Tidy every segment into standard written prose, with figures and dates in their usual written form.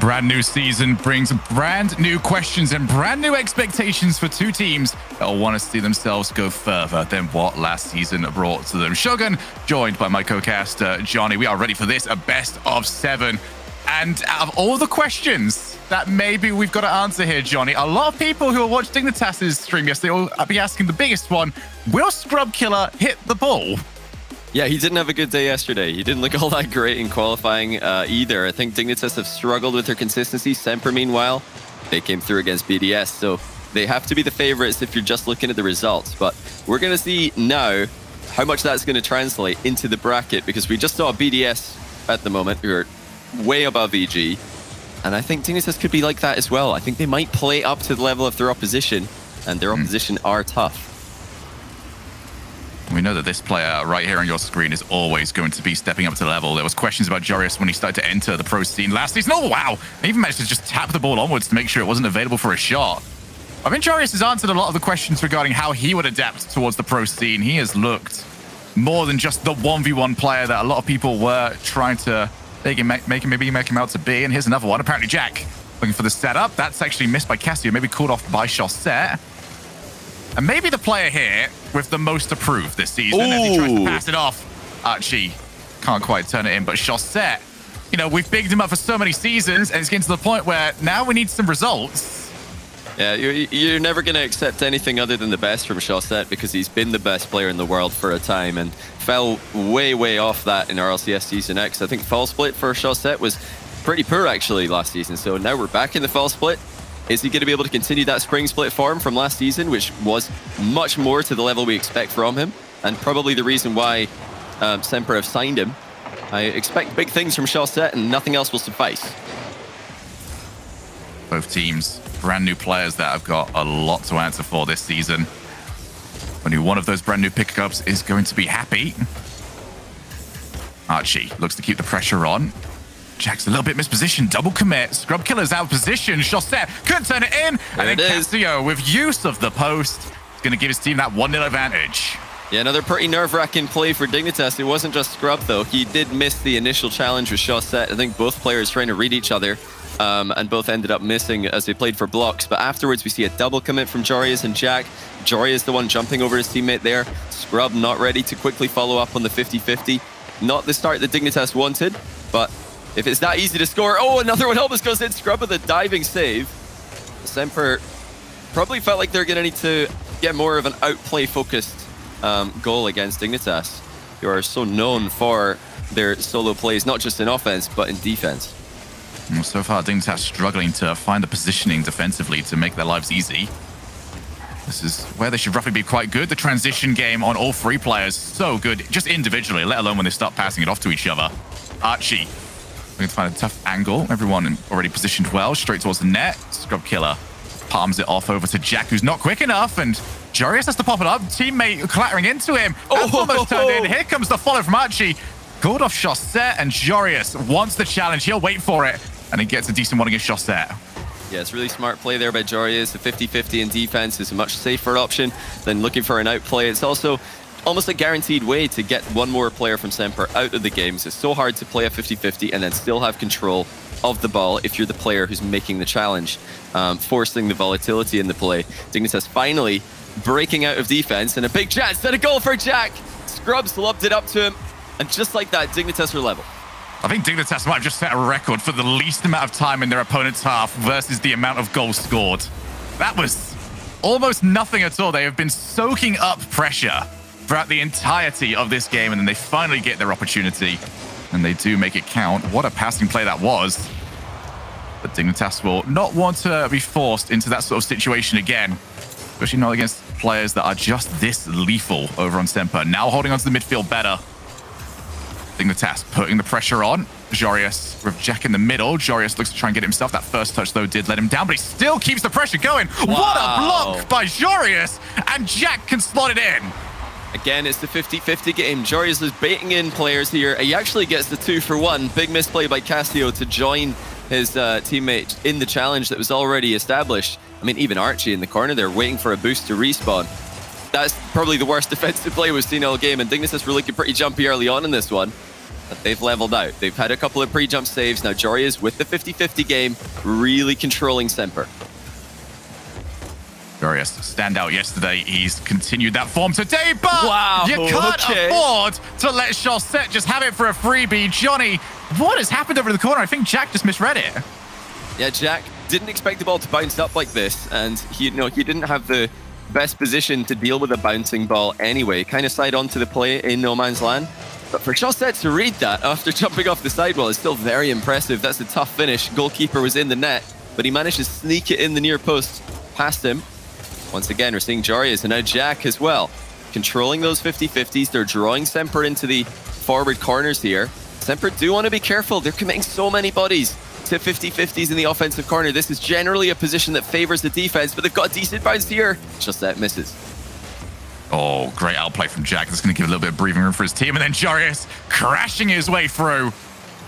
brand new season brings brand new questions and brand new expectations for two teams that will want to see themselves go further than what last season brought to them. Shogun, joined by my co-caster Johnny. We are ready for this, a best of 7. And out of all the questions that maybe we've got to answer here, Johnny, a lot of people who watched Dignitas' stream yesterday will be asking the biggest one: will Scrub Killer hit the ball? Yeah, he didn't have a good day yesterday. He didn't look all that great in qualifying either. I think Dignitas have struggled with their consistency. SMPR, meanwhile, they came through against BDS, so they have to be the favorites if you're just looking at the results. But we're going to see now how much that's going to translate into the bracket, because we just saw BDS at the moment, who are way above EG, and I think Dignitas could be like that as well. I think they might play up to the level of their opposition, and their opposition are tough. We know that this player right here on your screen is always going to be stepping up to the level. There was questions about Jorius when he started to enter the pro scene last season. Oh, wow. He even managed to just tap the ball onwards to make sure it wasn't available for a shot. I think Jorius has answered a lot of the questions regarding how he would adapt towards the pro scene. He has looked more than just the 1v1 player that a lot of people were trying to make him out to be. And here's another one. Apparently, Jack looking for the setup. That's actually missed by Cassio, maybe called off by Chaussette. And maybe the player here with the most approved this season. As he tries to pass it off. Archie can't quite turn it in, but Chaussette, you know, we've bigged him up for so many seasons, and it's getting to the point where now we need some results. Yeah, you're never going to accept anything other than the best from Chaussette, because he's been the best player in the world for a time and fell way off that in RLCS Season X. I think fall split for Chaussette was pretty poor actually last season, so now we're back in the fall split. Is he going to be able to continue that spring split form from last season, which was much more to the level we expect from him, and probably the reason why SMPR have signed him? I expect big things from Chaussette, and nothing else will suffice. Both teams, brand new players that have got a lot to answer for this season. Only one of those brand new pickups is going to be happy. Archie looks to keep the pressure on. Jack's a little bit mispositioned. Double commit. Scrub Killer's out of position. Chaussette couldn't turn it in. And then Cassio, with use of the post, is going to give his team that 1-0 advantage. Yeah, another pretty nerve-wracking play for Dignitas. It wasn't just Scrub, though. He did miss the initial challenge with Chaussette. I think both players trying to read each other, and both ended up missing as they played for blocks. But afterwards, we see a double commit from Jorius and Jack. Jorius the one jumping over his teammate there. Scrub not ready to quickly follow up on the 50-50. Not the start that Dignitas wanted, but if it's that easy to score... Oh, another one almost goes in. Scrub with a diving save. SMPR probably felt like they're going to need to get more of an outplay-focused goal against Dignitas, who are so known for their solo plays, not just in offense, but in defense. Well, so far, Dignitas struggling to find the positioning defensively to make their lives easy. This is where they should roughly be quite good. The transition game on all three players, so good, just individually, let alone when they start passing it off to each other. Archie looking to find a tough angle. Everyone already positioned well, straight towards the net. Scrub Killer palms it off over to Jack, who's not quick enough, and Jorius has to pop it up. Teammate clattering into him. That's almost turned in. Here comes the follow from Archie. Called off Chaussette, and Jorius wants the challenge. He'll wait for it, and he gets a decent one against Chaussette. Yeah, it's really smart play there by Jorius. The 50-50 in defense is a much safer option than looking for an outplay. It's also almost a guaranteed way to get one more player from SMPR out of the games. It's so hard to play a 50-50 and then still have control of the ball if you're the player who's making the challenge, forcing the volatility in the play. Dignitas finally breaking out of defense, and a big chance, and a goal for Jack. Scrubs lobbed it up to him, and just like that, Dignitas are level. I think Dignitas might have just set a record for the least amount of time in their opponent's half versus the amount of goals scored. That was almost nothing at all. They have been soaking up pressure throughout the entirety of this game, and then they finally get their opportunity, and they do make it count. What a passing play that was. But Dignitas will not want to be forced into that sort of situation again, especially not against players that are just this lethal over on SMPR. Now holding onto the midfield better. Dignitas putting the pressure on. Jorius with Jack in the middle. Jorius looks to try and get it himself. That first touch, though, did let him down, but he still keeps the pressure going. Wow. What a block by Jorius, and Jack can slot it in. Again, it's the 50-50 game. Jorius is baiting in players here. He actually gets the 2-for-1. Big misplay by Cassio to join his teammate in the challenge that was already established. I mean, even Archie in the corner there waiting for a boost to respawn. That's probably the worst defensive play we've seen all game, and Dignitas were looking pretty jumpy early on in this one. But they've leveled out. They've had a couple of pre-jump saves. Now Joria's with the 50-50 game, really controlling SMPR. Jorius, standout yesterday. He's continued that form today, but wow, you can't afford to let Chaussette just have it for a freebie. Johnny, what has happened over the corner? I think Jack just misread it. Yeah, Jack didn't expect the ball to bounce up like this, and he didn't have the best position to deal with a bouncing ball anyway. Kind of side onto the play in no man's land. But for Chaussette to read that after jumping off the sidewall is still very impressive. That's a tough finish. Goalkeeper was in the net, but he managed to sneak it in the near post past him. Once again, we're seeing Jarius and now Jack as well. Controlling those 50-50s. They're drawing SMPR into the forward corners here. SMPR do want to be careful. They're committing so many bodies to 50-50s in the offensive corner. This is generally a position that favors the defense, but they've got a decent bounce here. Chaussette misses. Oh, great outplay from Jack. That's going to give a little bit of breathing room for his team. And then Jarius crashing his way through.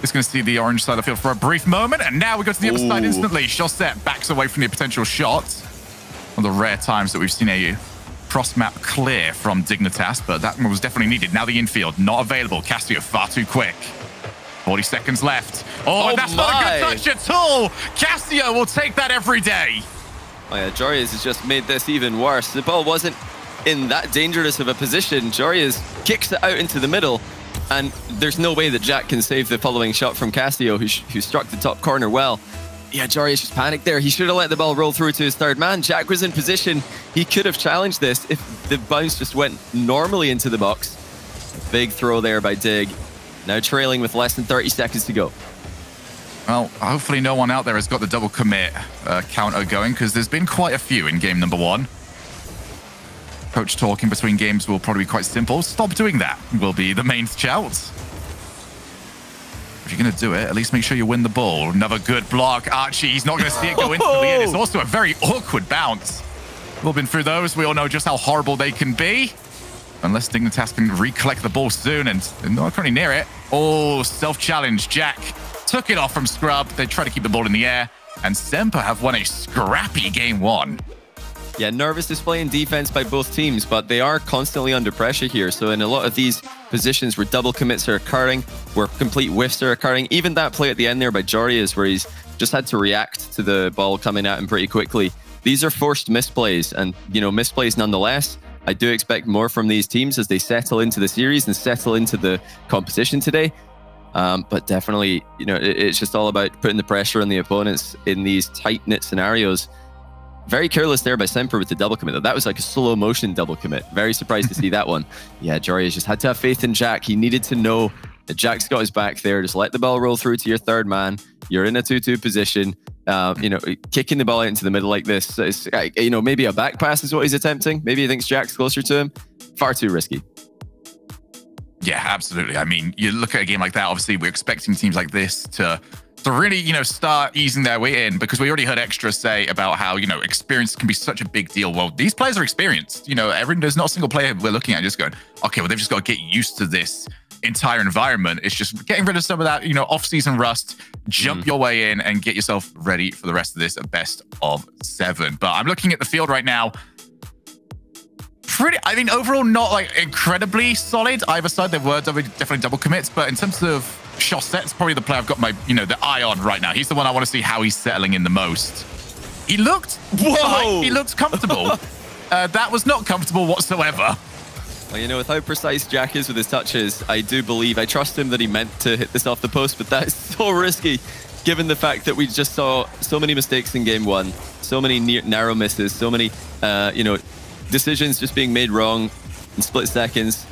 He's going to see the orange side of the field for a brief moment. And now we go to the other side instantly. Chaussette backs away from the potential shot. One of the rare times that we've seen a cross-map clear from Dignitas, but that one was definitely needed. Now the infield, not available. Castillo far too quick. 40 seconds left. Oh, and that's not a good touch at all. Castillo will take that every day. Oh yeah, Jarius has just made this even worse. The ball wasn't in that dangerous of a position. Jarius kicks it out into the middle, and there's no way that Jack can save the following shot from Castillo, who struck the top corner well. Yeah, Jarius just panicked there. He should have let the ball roll through to his third man. Jack was in position. He could have challenged this if the bounce just went normally into the box. Big throw there by Dig. Now trailing with less than 30 seconds to go. Well, hopefully no one out there has got the double commit counter going, because there's been quite a few in game number one. Coach talking between games will probably be quite simple. Stop doing that will be the main shout. If you're going to do it, at least make sure you win the ball. Another good block. Archie, he's not going to see it go instantly in. It's also a very awkward bounce. We've all been through those. We all know just how horrible they can be. Unless Dignitas can recollect the ball soon, and they're not currently near it. Oh, self-challenge. Jack took it off from Scrub. They try to keep the ball in the air, and SMPR have won a scrappy game one. Yeah, nervous display in defense by both teams, but they are constantly under pressure here. So in a lot of these positions where double commits are occurring, where complete whiffs are occurring, even that play at the end there by Jarius, where he's just had to react to the ball coming at him pretty quickly. These are forced misplays, and misplays nonetheless. I do expect more from these teams as they settle into the series and settle into the competition today. But definitely, it's just all about putting the pressure on the opponents in these tight-knit scenarios. Very careless there by SMPR with the double commit. That was like a slow motion double commit. Very surprised to see that one. Yeah, Jarius just had to have faith in Jack. He needed to know that Jack's got his back there. Just let the ball roll through to your third man. You're in a 2-2 position. Kicking the ball out into the middle like this, is, maybe a back pass is what he's attempting. Maybe he thinks Jack's closer to him. Far too risky. Yeah, absolutely. I mean, you look at a game like that, obviously we're expecting teams like this to really, start easing their way in, because we already heard Extra say about how, experience can be such a big deal. Well, these players are experienced. There's not a single player we're looking at just going, okay, well, they've just got to get used to this entire environment. It's just getting rid of some of that, off-season rust, jump your way in and get yourself ready for the rest of this at best of 7. But I'm looking at the field right now. Overall, not like incredibly solid either side. There were definitely double commits, but in terms of Chaussette's probably the player I've got my, the eye on right now. He's the one I want to see how he's settling in the most. He looked fine. He looked comfortable. That was not comfortable whatsoever. Well, with how precise Jack is with his touches, I trust him that he meant to hit this off the post, but that is so risky given the fact that we just saw so many mistakes in game one, so many narrow misses, so many, decisions just being made wrong in split seconds.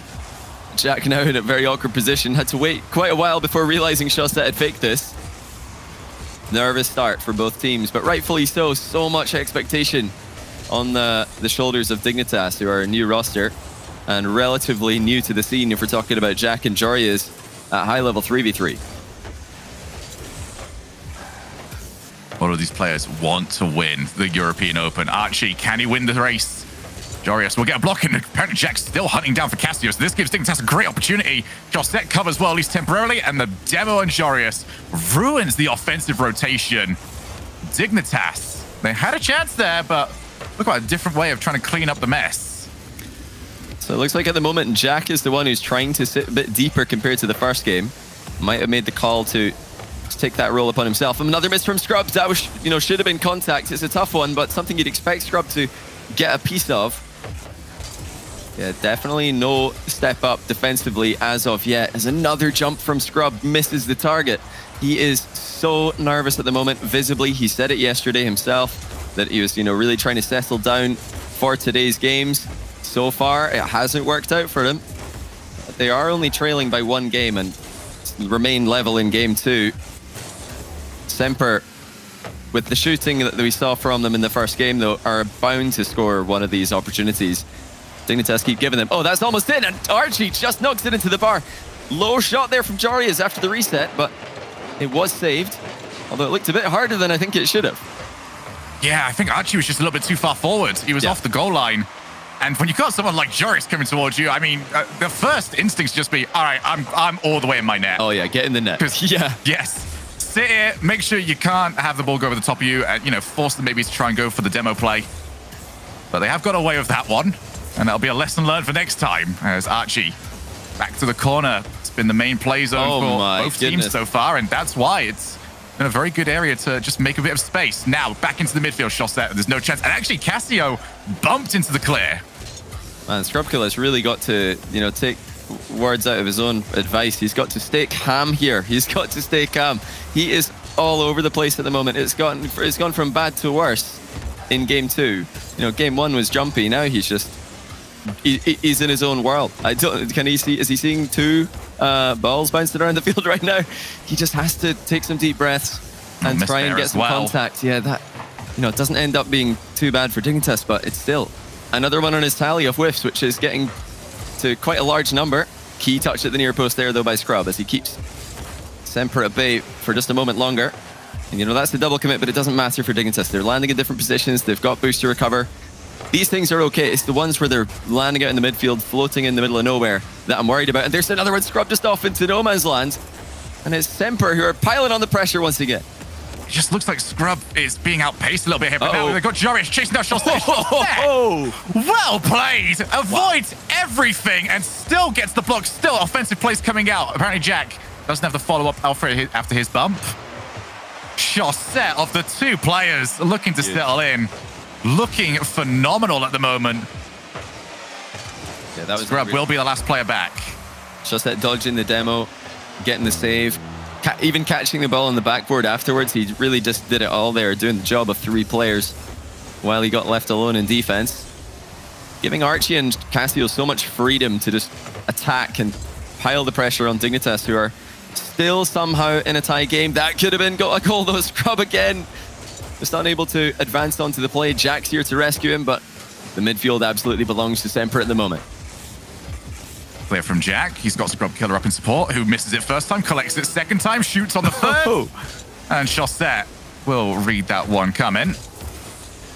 Jack now in a very awkward position, had to wait quite a while before realizing Chaussette had faked this. Nervous start for both teams, but rightfully so. So much expectation on the shoulders of Dignitas, who are a new roster and relatively new to the scene if we're talking about Jack and Jarius at high level 3v3. All of these players want to win the European Open. Archie, can he win the race? Jarius will get a block, and apparently Jack's still hunting down for Castillo, so this gives Dignitas a great opportunity. Chaussette covers well, at least temporarily, and the demo on Jarius ruins the offensive rotation. Dignitas, they had a chance there, but look at a different way of trying to clean up the mess. So it looks like at the moment Jack is the one who's trying to sit a bit deeper compared to the first game. might have made the call to take that role upon himself. Another miss from Scrub. That was, should have been contact. It's a tough one, but something you'd expect Scrub to get a piece of. Yeah, definitely no step up defensively as of yet. As another jump from Scrub misses the target. He is so nervous at the moment. Visibly, he said it yesterday himself that he was, really trying to settle down for today's games. So far, it hasn't worked out for him. They are only trailing by 1 game and remain level in game 2. SMPR, with the shooting that we saw from them in the first game, though, are bound to score one of these opportunities. Dignitas keep giving them. Oh, that's almost in, and Archie just knocks it into the bar. Low shot there from Jarius after the reset, but it was saved. Although it looked a bit harder than I think it should have. Yeah, I think Archie was just a little bit too far forward. He was off the goal line. And when you've got someone like Jarius coming towards you, I mean, the first instincts just be, all right, I'm all the way in my net. Oh, yeah, get in the net. Yeah. Yes. Sit here, make sure you can't have the ball go over the top of you, and, force them maybe to try and go for the demo play. But they have got away with that one. And that'll be a lesson learned for next time, as Archie back to the corner. It's been the main play zone for both teams so far, and that's why it's been a very good area to just make a bit of space. Now, back into the midfield, Chaussette, there's no chance. And actually, Cassio bumped into the clear. Man, Scrubkiller's really got to, take words out of his own advice. He's got to stay calm here. He's got to stay calm. He is all over the place at the moment. It's gone from bad to worse in game 2. Game 1 was jumpy. Now he's just... He's in his own world. Can he see? Is he seeing 2 balls bouncing around the field right now? He just has to take some deep breaths and try and get some contact. Yeah, that it doesn't end up being too bad for Dignitas, but it's still another one on his tally of whiffs, which is getting to quite a large number. Key touch at the near post there, though, by Scrub, as he keeps SMPR at bay for just a moment longer. And that's the double commit, but it doesn't matter for Dignitas. They're landing in different positions. They've got boost to recover. These things are okay. It's the ones where they're landing out in the midfield, floating in the middle of nowhere, that I'm worried about. And there's another one Scrub just off into no man's land. And it's SMPR who are piling on the pressure once again. It just looks like Scrub is being outpaced a little bit here. But now they've got Jarius chasing down Chaussette. Well played. Avoids everything and still gets the block. Still offensive plays coming out. Apparently Jack doesn't have the follow-up after his bump. Chaussette of the 2 players looking to settle in. Looking phenomenal at the moment. Yeah, that was Scrub will be the last player back. Chaussette dodging the demo, getting the save, even catching the ball on the backboard afterwards. He really just did it all there, doing the job of 3 players while he got left alone in defense. Giving Archie and Cassio so much freedom to just attack and pile the pressure on Dignitas, who are still somehow in a tie game. That could have been got a goal though. Scrub again. Just unable to advance onto the play. Jack's here to rescue him, but the midfield absolutely belongs to SMPR at the moment. Clear from Jack. He's got Scrubkiller up in support, who misses it first time, collects it second time, shoots on the third. And Chaussette will read that one coming.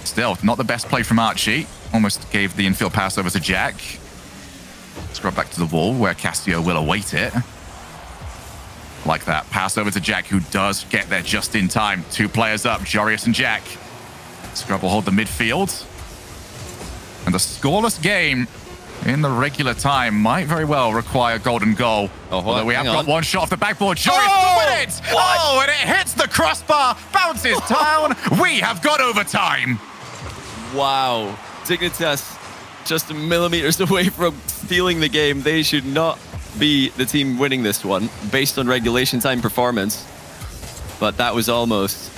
Still, not the best play from Archie. Almost gave the infield pass over to Jack. Scrub back to the wall, where Cassio will await it. Like that. Pass over to Jack, who does get there just in time. 2 players up, Jarius and Jack. Scrub will hold the midfield. And the scoreless game in the regular time might very well require golden goal. Although we have got 1 shot off the backboard. Jarius will win it! What? Oh, and it hits the crossbar, bounces down. We have got overtime. Wow. Dignitas just millimeters away from stealing the game. They should not be the team winning this one based on regulation time performance, but that was almost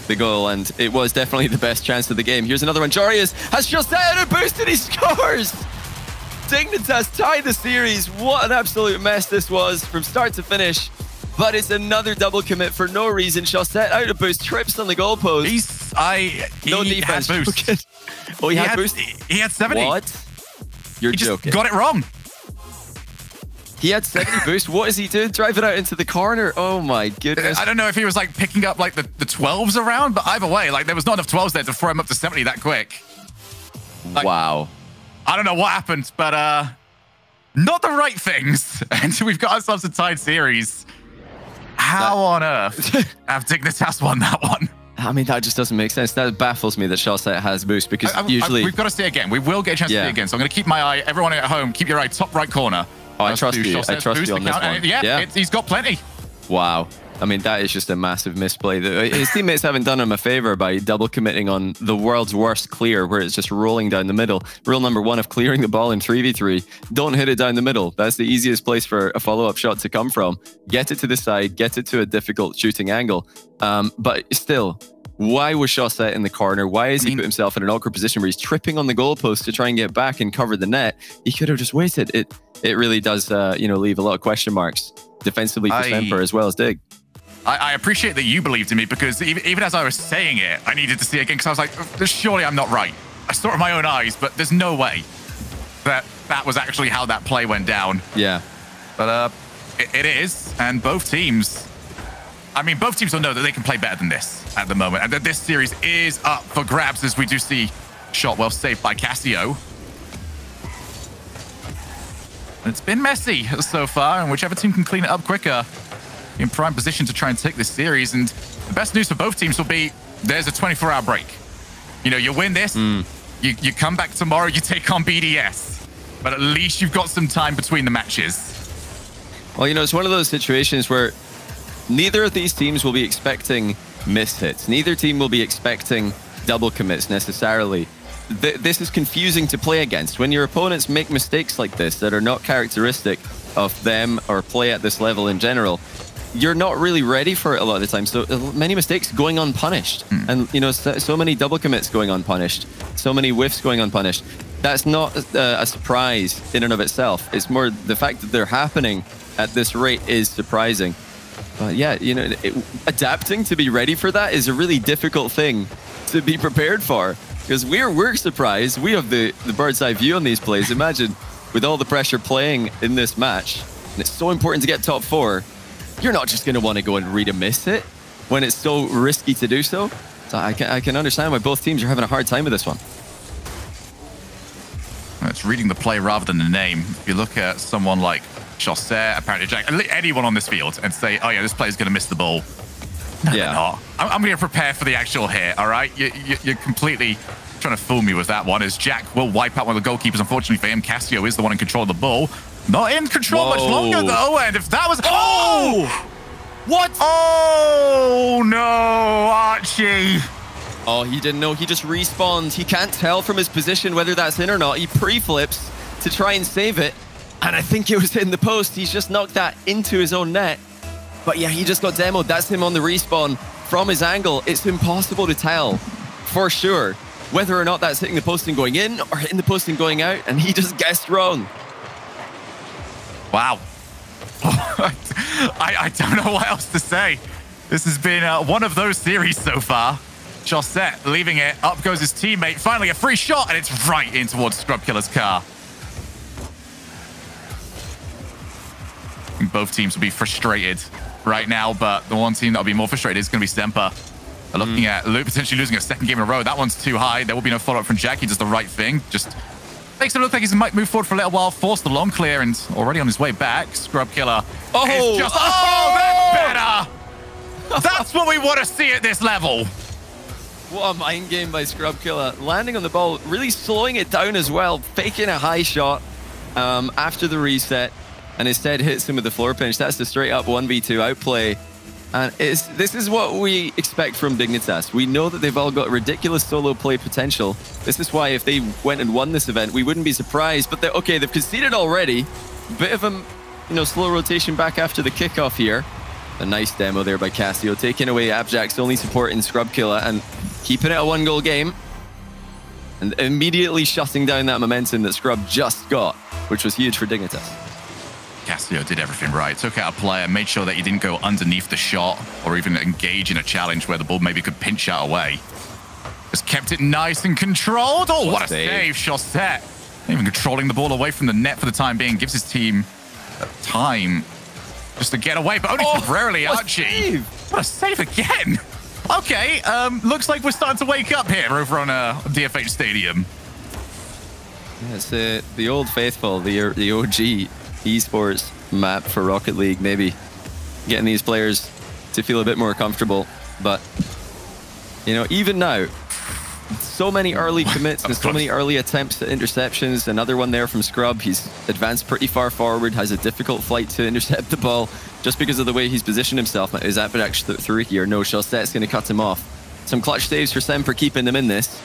the goal, and it was definitely the best chance of the game. Here's another one. Jarius has just out a boost and he scores. Dignitas tied the series. What an absolute mess this was from start to finish, but it's another double commit for no reason. Chaussette out of boost, trips on the goalpost. No defense. Boost. Oh, he had boost? He had 70. What? You're joking. Got it wrong. He had 70 boost. What is he doing? Driving out into the corner. Oh my goodness. I don't know if he was like picking up like the 12s around, but either way, like there was not enough 12s there to throw him up to 70 that quick. Like, wow. I don't know what happened, but not the right things. And we've got ourselves a tied series. How on earth have Dignitas won that one? I mean, that just doesn't make sense. That baffles me that Chaussette has boost, because usually... We've got to see it again. We will get a chance to see it again. So I'm going to keep my eye, everyone at home, keep your eye top right corner. Oh, I trust you. I trust you on this one. Yeah, he's got plenty. Wow. I mean, that is just a massive misplay. His teammates haven't done him a favor by double committing on the world's worst clear, where it's just rolling down the middle. Rule number 1 of clearing the ball in 3v3, don't hit it down the middle. That's the easiest place for a follow-up shot to come from. Get it to the side, get it to a difficult shooting angle. But still, why was Chaussette in the corner? Why has he put himself in an awkward position where he's tripping on the goalpost to try and get back and cover the net? He could have just waited. It really does, leave a lot of question marks defensively for SMPR as well as Dig. I appreciate that you believed in me, because even as I was saying it, I needed to see it again, because I was like, surely I'm not right. I saw it with my own eyes, but there's no way that was actually how that play went down. Yeah. But it is, and both teams will know that they can play better than this at the moment, and that this series is up for grabs, as we do see shot well saved by Cassio. And it's been messy so far, and whichever team can clean it up quicker in prime position to try and take this series. And the best news for both teams will be there's a 24-hour break. You win this, you come back tomorrow, you take on BDS. But at least you've got some time between the matches. Well, it's one of those situations where neither of these teams will be expecting miss hits. Neither team will be expecting double commits necessarily. This is confusing to play against. When your opponents make mistakes like this that are not characteristic of them or play at this level in general, you're not really ready for it a lot of the time. So many mistakes going unpunished. And, so many double commits going unpunished. So many whiffs going unpunished. That's not a surprise in and of itself. It's more the fact that they're happening at this rate is surprising. But yeah, adapting to be ready for that is a really difficult thing to be prepared for. Because we're surprised. We have the bird's eye view on these plays. Imagine with all the pressure playing in this match, and it's so important to get top 4, you're not just going to want to go and read a miss hit when it's so risky to do so. So I can understand why both teams are having a hard time with this one. It's reading the play rather than the name. If you look at someone like Chaussette, apparently Jack, anyone on this field, and say, oh yeah, this player's going to miss the ball. No, yeah. They're not. I'm going to prepare for the actual hit, all right? You're completely trying to fool me with that one, as Jack will wipe out one of the goalkeepers. Unfortunately for him, Cassio is the one in control of the ball. Not in control much longer, though, and if that was... Oh! What? Oh, no, Archie. Oh, he didn't know. He just respawned. He can't tell from his position whether that's in or not. He pre-flips to try and save it, and I think it was hitting the post. He's just knocked that into his own net. But yeah, he just got demoed. That's him on the respawn from his angle. It's impossible to tell for sure whether or not that's hitting the post and going in or hitting the post and going out, and he just guessed wrong. Wow. I don't know what else to say. This has been one of those series so far. Chaussette leaving it. Up goes his teammate. Finally, a free shot, and it's right in towards Scrubkiller's car. I think both teams will be frustrated right now, but the one team that'll be more frustrated is going to be SMPR. They're looking at Luke potentially losing a second game in a row. That one's too high. There will be no follow-up from Jack. He does the right thing. Just makes it look like he might move forward for a little while, force the long clear, and already on his way back, Scrubkiller is just... Oh, that's better! That's what we want to see at this level. What a mind game by Scrubkiller. Landing on the ball, really slowing it down as well, faking a high shot after the reset, and instead hits him with the floor pinch. That's the straight-up 1v2 outplay. And this is what we expect from Dignitas. We know that they've all got ridiculous solo play potential. This is why if they went and won this event, we wouldn't be surprised. But they've conceded already. Bit of a slow rotation back after the kickoff here. A nice demo there by Cassio, taking away Abjack's only support in Scrubkiller and keeping it a 1-goal game. And immediately shutting down that momentum that Scrub just got, which was huge for Dignitas. Cassio did everything right. Took out a player, made sure that he didn't go underneath the shot or even engage in a challenge where the ball maybe could pinch out away. Just kept it nice and controlled. Oh, what a save, Chaussette. Even controlling the ball away from the net for the time being. Gives his team time just to get away, but only temporarily, Archie. What a save again. Okay, looks like we're starting to wake up here over on DFH Stadium. Yeah, it's the old faithful, the OG esports map for Rocket League, maybe getting these players to feel a bit more comfortable. But, even now, so many early commits and so many early attempts at interceptions. Another one there from Scrub. He's advanced pretty far forward, has a difficult flight to intercept the ball. just because of the way he's positioned himself. Is Appjack through here? No, Shawset's going to cut him off. Some clutch saves for SMPR keeping them in this.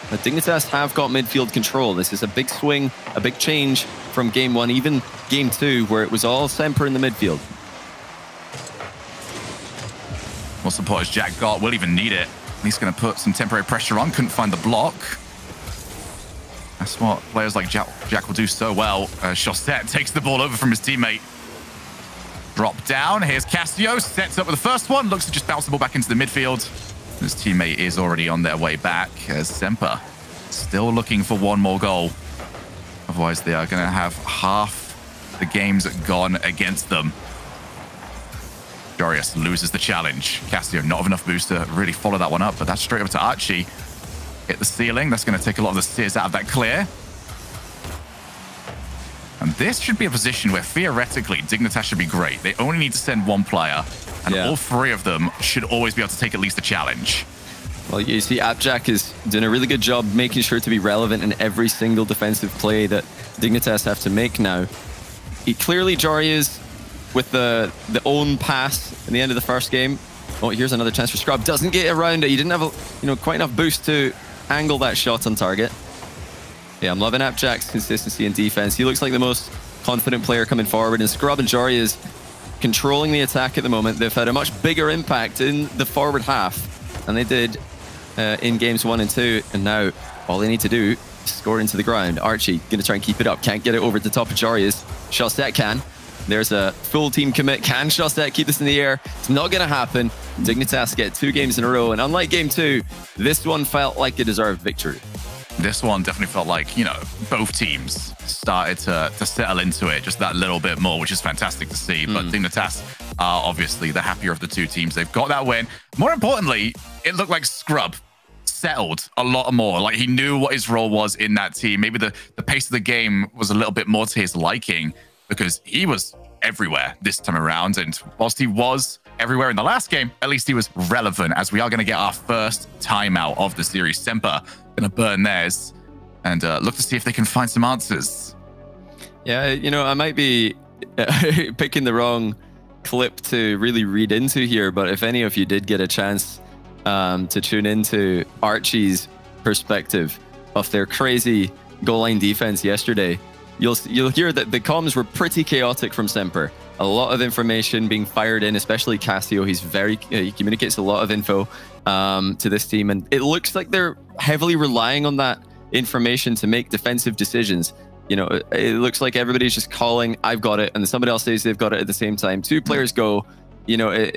But Dignitas have got midfield control. This is a big swing, a big change from game 1, even game 2, where it was all SMPR in the midfield. What support has Jack got? Will even need it. He's going to put some temporary pressure on. Couldn't find the block. That's what players like Jack will do so well. Shawset takes the ball over from his teammate. Drop down. Here's Casio. Sets up with the first one. Looks to just bounce the ball back into the midfield. His teammate is already on their way back as SMPR still looking for one more goal. Otherwise, they are going to have half the games gone against them. Jarius loses the challenge. Casio not have enough boost to really follow that one up, but that's straight up to Archie. Hit the ceiling. That's going to take a lot of the steers out of that clear. And this should be a position where theoretically Dignitas should be great. They only need to send one player, and all 3 of them should always be able to take at least a challenge. Well, you see Appjack is doing a really good job making sure to be relevant in every single defensive play that Dignitas have to make now. Clearly, Jarius with the own pass in the end of the first game. Oh, here's another chance for Scrub. Doesn't get around it. He didn't have quite enough boost to angle that shot on target. Yeah, I'm loving Appjack's consistency in defense. He looks like the most confident player coming forward, and Scrub and Jory is controlling the attack at the moment. They've had a much bigger impact in the forward half than they did in games 1 and 2, and now all they need to do is score into the ground. Archie gonna try and keep it up. Can't get it over the top of Jarius. Shawset can. There's a full team commit. Can Shawset keep this in the air? It's not going to happen. Dignitas get 2 games in a row. And unlike game 2, this one felt like a deserved victory. This one definitely felt like, you know, both teams started to settle into it just that little bit more, which is fantastic to see. But Dignitas are obviously the happier of the 2 teams. They've got that win. More importantly, it looked like Scrub settled a lot more. Like, he knew what his role was in that team. Maybe the pace of the game was a little bit more to his liking, because he was everywhere this time around. And whilst he was everywhere in the last game, at least he was relevant, as we are going to get our first timeout of the series. SMPR going to burn theirs and look to see if they can find some answers. Yeah, you know, I might be picking the wrong clip to really read into here, but if any of you did get a chance to tune into Archie's perspective of their crazy goal line defense yesterday, you'll hear that the comms were pretty chaotic from SMPR. A lot of information being fired in, especially Casio. He communicates a lot of info to this team, and it looks like they're heavily relying on that information to make defensive decisions. You know, it looks like everybody's just calling, "I've got it," and then somebody else says they've got it at the same time. 2 players go. You know,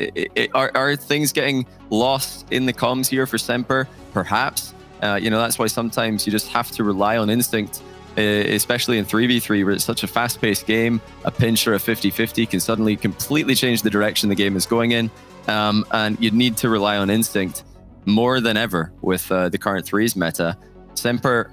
are things getting lost in the comms here for SMPR? Perhaps. You know, that's why sometimes you just have to rely on instinct. Especially in 3v3, where it's such a fast-paced game. A pinch or a 50-50 can suddenly completely change the direction the game is going in, and you need to rely on instinct more than ever with the current 3s meta. SMPR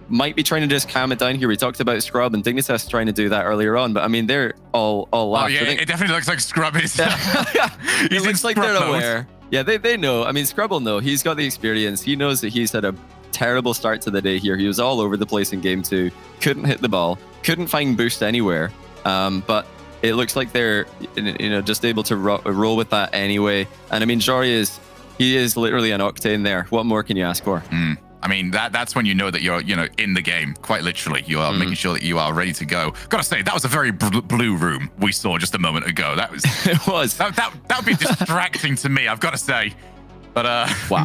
might be trying to just calm it down here. We talked about Scrub and Dignitas trying to do that earlier on, but I mean, they're all laughed. Oh yeah, it definitely looks like Scrub is. It looks like they're aware. Yeah, they know. I mean, Scrub will know. He's got the experience. He knows that he's had a terrible start to the day here. He was all over the place in game 2. Couldn't hit the ball. Couldn't find boost anywhere. But it looks like they're, you know, just able to roll with that anyway. And I mean, Jory he is literally an octane there. What more can you ask for? I mean, that's when you know that you're, you know, in the game. Quite literally, you are making sure that you are ready to go. Gotta say, that was a very blue room we saw just a moment ago. That was it was that would be distracting to me, I've got to say. But wow.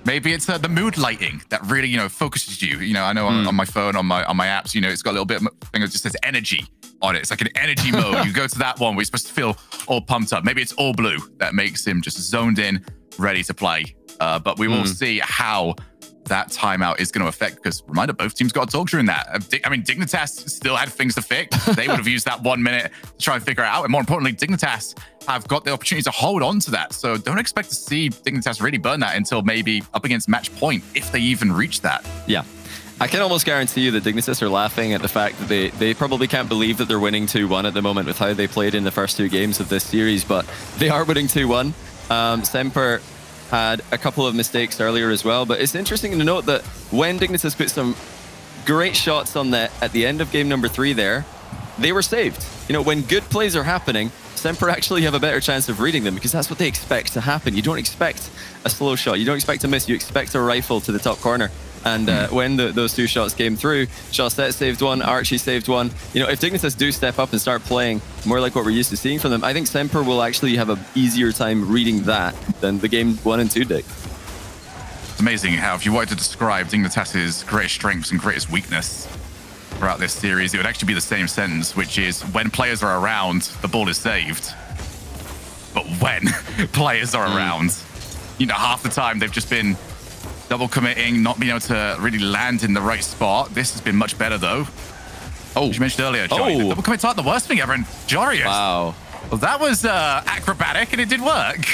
Maybe it's the mood lighting that really, you know, focuses you. You know, I know on my phone, on my apps, you know, it's got a little bit of thing that just says energy on it. It's like an energy mode. You go to that one where you're supposed to feel all pumped up. Maybe it's all blue that makes him just zoned in, ready to play. But we will see how that timeout is going to affect, because reminder, both teams got to talk during that. I mean, Dignitas still had things to fix. They would have used that 1 minute to try and figure it out. And more importantly, Dignitas have got the opportunity to hold on to that. So don't expect to see Dignitas really burn that until maybe up against match point, if they even reach that. Yeah. I can almost guarantee you that Dignitas are laughing at the fact that they probably can't believe that they're winning 2-1 at the moment with how they played in the first 2 games of this series, but they are winning 2-1. SMPR had a couple of mistakes earlier as well, but it's interesting to note that when Dignitas put some great shots on net at the end of game number 3 there, they were saved. You know, when good plays are happening, SMPR actually have a better chance of reading them because that's what they expect to happen. You don't expect a slow shot. You don't expect a miss. You expect a rifle to the top corner. And when those two shots came through, Shawset saved one, Archie saved one. You know, if Dignitas do step up and start playing more like what we're used to seeing from them, I think SMPR will actually have an easier time reading that than the game 1 and 2 did. It's amazing how if you wanted to describe Dignitas' greatest strengths and greatest weakness throughout this series, it would actually be the same sentence, which is when players are around, the ball is saved. But when players are around, you know, half the time they've just been double committing, not being able to really land in the right spot. This has been much better though. Oh, as you mentioned earlier, Johnny, the double commits aren't the worst thing ever in Jorius. Wow. Well, that was acrobatic and it did work.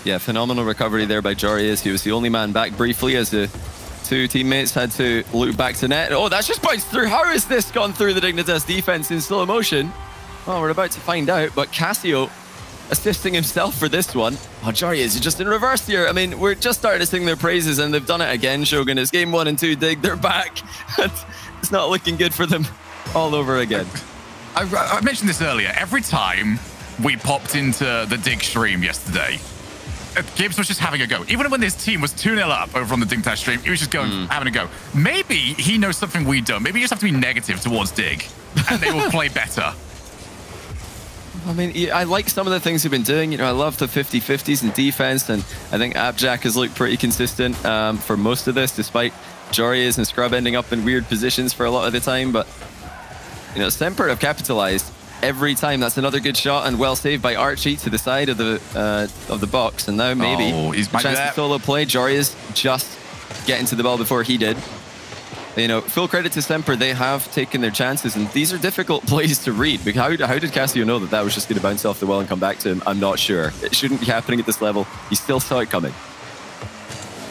Yeah, phenomenal recovery there by Jorius. He was the only man back briefly as the two teammates had to loop back to net. Oh, that's just bounced through. How has this gone through the Dignitas defense in slow motion? Well, we're about to find out, but Cassio assisting himself for this one. Oh, Jorius is just in reverse here. I mean, we're just starting to sing their praises and they've done it again, Shogun. It's game 1 and 2 Dig. They're back. It's not looking good for them all over again. I mentioned this earlier. Every time we popped into the Dig stream yesterday, Gibbs was just having a go. Even when this team was 2-0 up over on the Dignitas stream, he was just going, having a go. Maybe he knows something we don't. Maybe you just have to be negative towards Dig and they will play better. I mean, I like some of the things we've been doing. You know, I love the 50-50s in defense, and I think Abjack has looked pretty consistent for most of this, despite Jorius and Scrub ending up in weird positions for a lot of the time. But, you know, SMPR have capitalized every time. That's another good shot and well saved by Archie to the side of the box. And now maybe he's a chance to solo play. Jorius just getting to the ball before he did. You know, full credit to SMPR. They have taken their chances, and these are difficult plays to read. How did Cassio know that was just going to bounce off the wall and come back to him? I'm not sure. It shouldn't be happening at this level. He still saw it coming.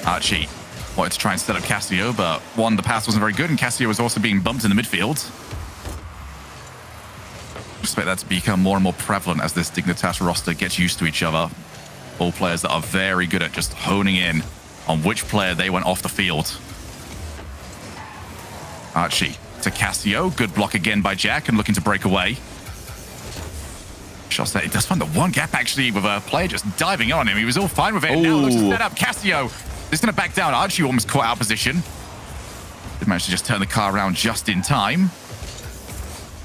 Archie wanted to try and set up Cassio, but one, the pass wasn't very good, and Cassio was also being bumped in the midfield. I expect that to become more and more prevalent as this Dignitas roster gets used to each other. All players that are very good at just honing in on which player they want off the field. Archie to Cassio. Good block again by Jack and looking to break away. Shot set. It does find the one gap actually with a player just diving on him. He was all fine with it. Now looks to set up Cassio. He's going to back down. Archie almost caught out position. Did manage to just turn the car around just in time.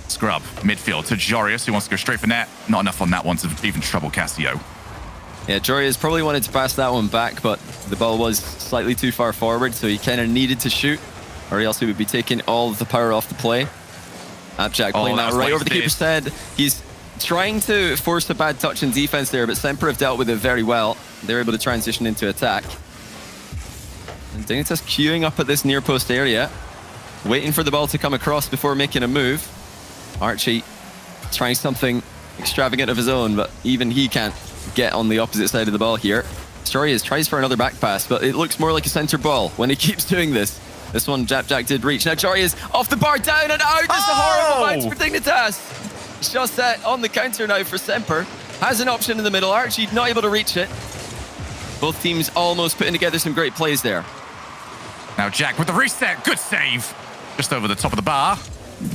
Scrub midfield to Jorius, who wants to go straight for net. Not enough on that one to even trouble Cassio. Yeah, Jorius probably wanted to pass that one back, but the ball was slightly too far forward, so he kind of needed to shoot, or else he would be taking all of the power off the play. Abjack playing that right over the keeper's head. He's trying to force a bad touch in defense there, but SMPR have dealt with it very well. They're able to transition into attack. And Dignitas queuing up at this near post area, waiting for the ball to come across before making a move. Archie trying something extravagant of his own, but even he can't get on the opposite side of the ball here. Jorius tries for another back pass, but it looks more like a center ball when he keeps doing this. This one, Jack did reach. Now Jorius off the bar, down and out. That's a horrible bounce for Dignitas. Just set on the counter now for SMPR. Has an option in the middle. Archie not able to reach it. Both teams almost putting together some great plays there. Now Jack with the reset. Good save. Just over the top of the bar.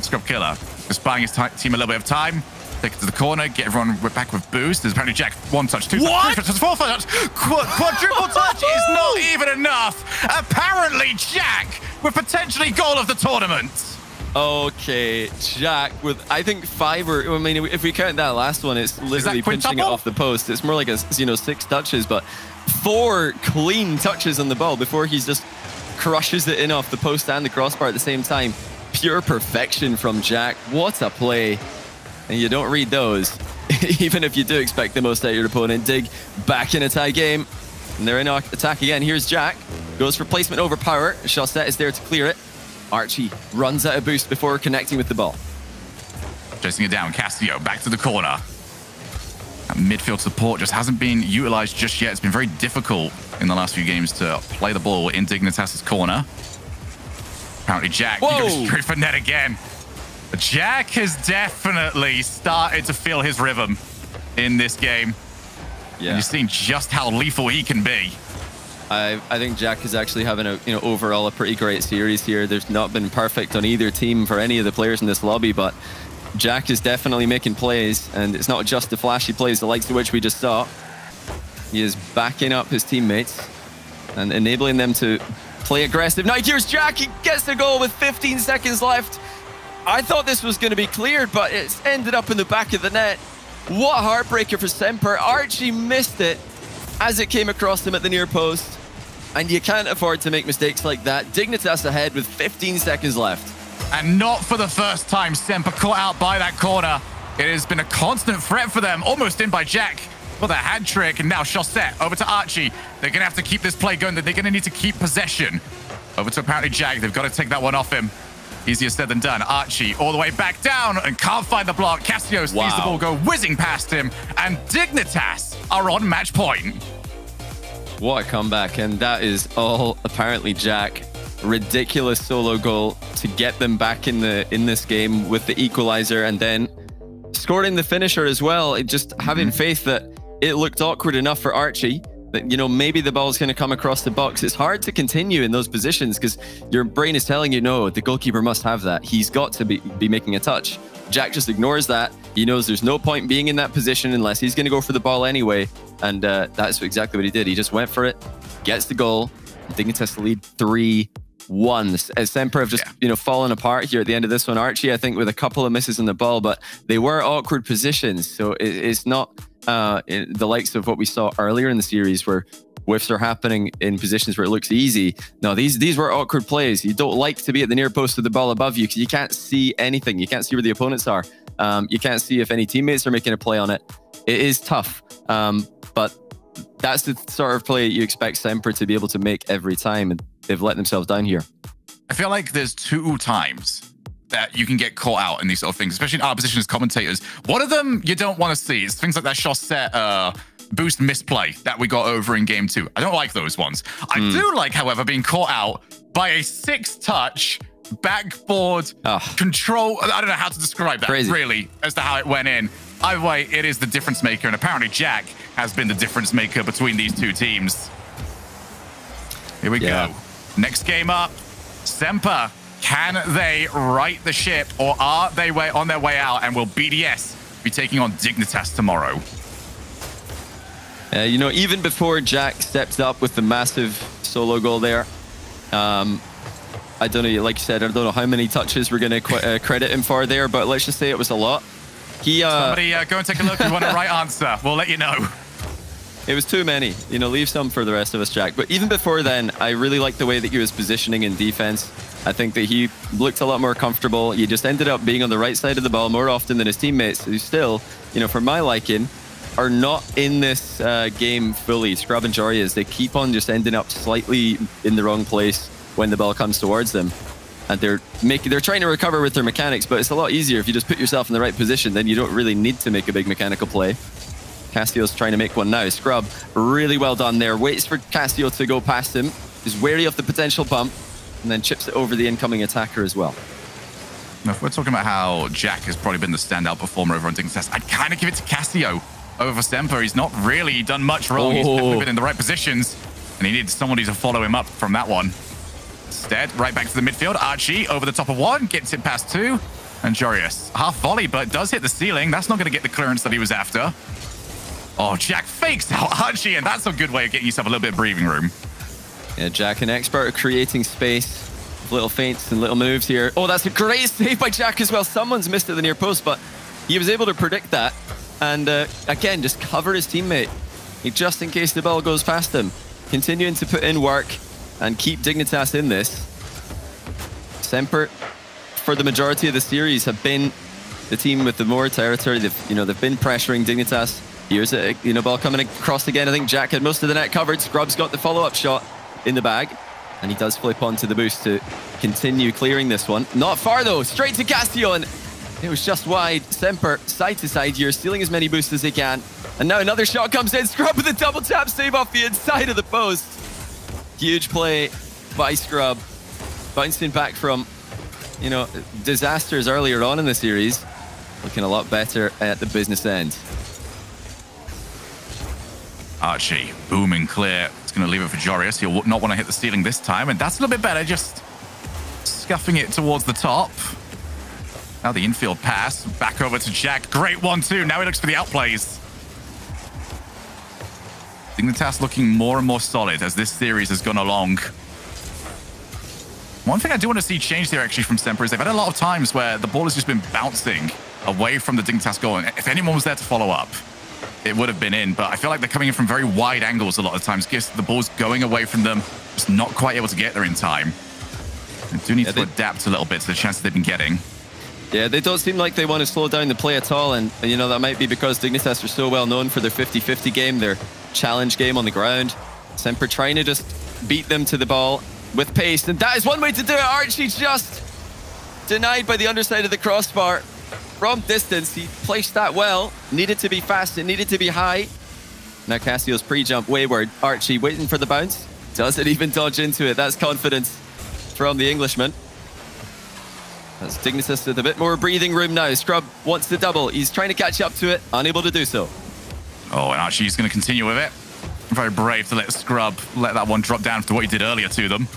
Scrub Killer just buying his team a little bit of time. Take it to the corner, get everyone back with boost. There's apparently Jack, one touch, two touch, three touch, four touch. Quadruple touch is not even enough. Apparently Jack with potentially goal of the tournament. Okay, Jack with, I think, 5 or, I mean, if we count that last one, it's literally pinching it off the post. It's more like a, 6 touches, but 4 clean touches on the ball before he's just crushes it in off the post and the crossbar at the same time. Pure perfection from Jack. What a play. And you don't read those, even if you do expect the most out of your opponent. Dig back in a tie game. And they're in attack again. Here's Jack. Goes for placement over power. Shawset is there to clear it. Archie runs out of boost before connecting with the ball. Chasing it down. Cassio back to the corner. That midfield support just hasn't been utilized just yet. It's been very difficult in the last few games to play the ball in Dignitas' corner. Apparently Jack goes straight for net again. Jack has definitely started to feel his rhythm in this game. Yeah. And you're seeing just how lethal he can be. I think Jack is actually having a, overall a pretty great series here. There's not been perfect on either team for any of the players in this lobby, but Jack is definitely making plays, and it's not just the flashy plays, the likes of which we just saw. He is backing up his teammates and enabling them to play aggressive. Now here's Jack, he gets the goal with 15 seconds left. I thought this was going to be cleared, but it's ended up in the back of the net. What a heartbreaker for SMPR. Archie missed it as it came across him at the near post. And you can't afford to make mistakes like that. Dignitas ahead with 15 seconds left. And not for the first time, SMPR caught out by that corner. It has been a constant threat for them, almost in by Jack for the hat trick. And now Chaussette over to Archie. They're going to have to keep this play going. They're going to need to keep possession. Over to apparently Jack. They've got to take that one off him. Easier said than done. Archie all the way back down and can't find the block. Cassio sees the ball go whizzing past him. And Dignitas are on match point. What a comeback. And that is all apparently Jack. Ridiculous solo goal to get them back in this game with the equalizer, and then scoring the finisher as well. Just having faith that it looked awkward enough for Archie that, you know, maybe the ball's going to come across the box. It's hard to continue in those positions because your brain is telling you, no, the goalkeeper must have that. He's got to be making a touch. Jack just ignores that. He knows there's no point being in that position unless he's going to go for the ball anyway. And that's exactly what he did. He just went for it, gets the goal. Dignitas lead 3-1. As SMPR have just, you know, fallen apart here at the end of this one. Archie, I think, with a couple of misses on the ball, but they were awkward positions. So it's not the likes of what we saw earlier in the series where whiffs are happening in positions where it looks easy. No, these were awkward plays. You don't like to be at the near post with the ball above you because you can't see anything. You can't see where the opponents are. You can't see if any teammates are making a play on it. It is tough, but that's the sort of play you expect SMPR to be able to make every time, and they've let themselves down here. I feel like there's 2 times that you can get caught out in these sort of things, especially in our position as commentators. One of them you don't want to see is things like that Chaussette boost misplay that we got over in game 2. I don't like those ones. I do like, however, being caught out by a 6-touch backboard control. I don't know how to describe that really as to how it went in. Either way, it is the difference maker, and apparently Jack has been the difference maker between these 2 teams. Here we go. Next game up, SMPR. Can they right the ship, or are they on their way out? And will BDS be taking on Dignitas tomorrow? You know, even before Jack stepped up with the massive solo goal there, I don't know, like you said, I don't know how many touches we're going to credit him for there, but let's just say it was a lot. Somebody go and take a look if you want a right answer. We'll let you know. It was too many. You know, leave some for the rest of us, Jack. But even before then, I really liked the way that he was positioning in defense. I think that he looked a lot more comfortable. He just ended up being on the right side of the ball more often than his teammates, who still, you know, for my liking, are not in this game fully. Scrub and Jorias, they keep on just ending up slightly in the wrong place when the ball comes towards them. And they're trying to recover with their mechanics, but it's a lot easier if you just put yourself in the right position. Then you don't really need to make a big mechanical play. Cassio's trying to make one now. Scrub, really well done there. Waits for Cassio to go past him. Is wary of the potential bump, and then chips it over the incoming attacker as well. Now, if we're talking about how Jack has probably been the standout performer over on Dignitas, I'd kind of give it to Cassio over SMPR. He's not really done much wrong. He's definitely been in the right positions, and he needs somebody to follow him up from that one. Instead, right back to the midfield. Archie over the top of 1, gets it past 2. And Jorias, half volley, but does hit the ceiling. That's not going to get the clearance that he was after. Oh, Jack fakes out Archie, and that's a good way of getting yourself a little bit of breathing room. Yeah, Jack, an expert at creating space. Little feints and little moves here. Oh, that's a great save by Jack as well. Someone's missed at the near post, but he was able to predict that. And again, just cover his teammate. Just in case the ball goes past him. Continuing to put in work and keep Dignitas in this. SMPR, for the majority of the series, have been the team with the more territory. They've been pressuring Dignitas. Here's a ball coming across again. I think Jack had most of the net covered. Scrub's got the follow-up shot in the bag, and he does flip onto the boost to continue clearing this one. Not far though, straight to Cassio, and it was just wide. SMPR side to side here, stealing as many boosts as they can. And now another shot comes in. Scrub with a double tap save off the inside of the post. Huge play by Scrub, bouncing back from, you know, disasters earlier on in the series. Looking a lot better at the business end. Archie, booming clear. It's going to leave it for Jorias. He'll not want to hit the ceiling this time, and that's a little bit better, just scuffing it towards the top. Now the infield pass. Back over to Jack. Great 1-2. Now he looks for the outplays. Dignitas looking more and more solid as this series has gone along. One thing I do want to see change here actually from SMPR is they've had a lot of times where the ball has just been bouncing away from the Dignitas goal. And if anyone was there to follow up, it would have been in. But I feel like they're coming in from very wide angles a lot of times. Gives the ball's going away from them, just not quite able to get there in time. They do need to adapt a little bit to the chances they've been getting. Yeah, they don't seem like they want to slow down the play at all. And you know, that might be because Dignitas are so well known for their 50-50 game, their challenge game on the ground. SMPR trying to just beat them to the ball with pace, and that is one way to do it. Archie just denied by the underside of the crossbar from distance. He placed that well. Needed to be fast, it needed to be high. Now Cassio's pre-jump wayward. Archie waiting for the bounce. Doesn't even dodge into it. That's confidence from the Englishman. That's Dignitas with a bit more breathing room now. Scrub wants the double. He's trying to catch up to it, unable to do so. Oh, and Archie's going to continue with it. Very brave to let Scrub let that one drop down after what he did earlier to them.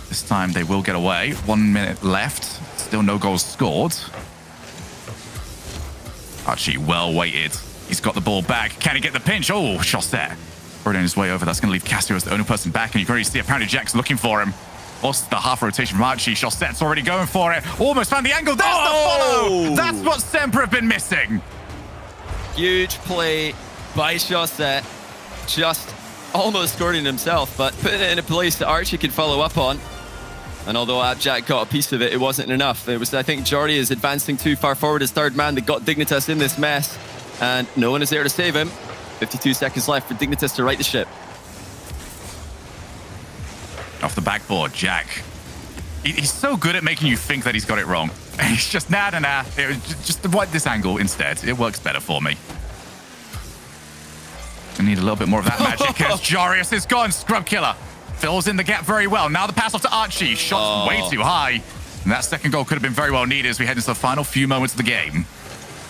This time they will get away. 1 minute left. Still no goals scored. Archie well weighted. He's got the ball back. Can he get the pinch? Oh, Chaussette. Already on his way over. That's going to leave Cassio as the only person back. And you can already see apparently Jack's looking for him. Also the half rotation from Archie. Chaussette's already going for it. Almost found the angle. There's the follow. That's what SMPR have been missing. Huge play by Chaussette. Just almost scored it himself, but putting it in a place that Archie could follow up on. And although Abjack got a piece of it, it wasn't enough. It was, I think, Jordi is advancing too far forward as third man. They got Dignitas in this mess, and no one is there to save him. 52 seconds left for Dignitas to right the ship. Off the backboard, Jack. He's so good at making you think that he's got it wrong. He's just, nah. Just avoid this angle instead. It works better for me. I need a little bit more of that magic because Jarius is gone. Scrub Killer fills in the gap very well. Now the pass off to Archie. Shot's way too high. And that second goal could have been very well needed as we head into the final few moments of the game.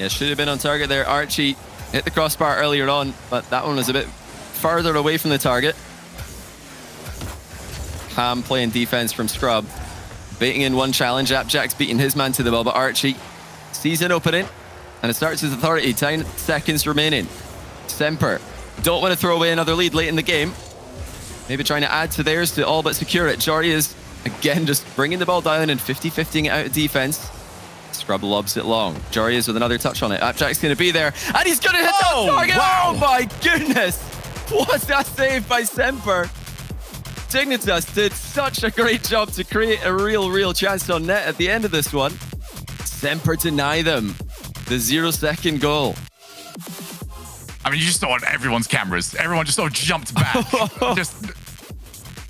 Yeah, should have been on target there. Archie hit the crossbar earlier on, but that one was a bit farther away from the target. Ham playing defense from Scrub. Baiting in one challenge. Abjack's beating his man to the ball, but Archie sees an opening, and it starts his authority. 10 seconds remaining. SMPR don't want to throw away another lead late in the game. Maybe trying to add to theirs to all but secure it. Jordi is, again, just bringing the ball down and 50-50ing it out of defense. Scrub lobs it long. Jordi is with another touch on it. Abjack's going to be there, and he's going to hit that target. Wow. Oh, my goodness. What's that save by SMPR? Dignitas did such a great job to create a real chance on net at the end of this one. SMPR deny them the 0-second goal. I mean, you just saw on everyone's cameras. Everyone just sort of jumped back.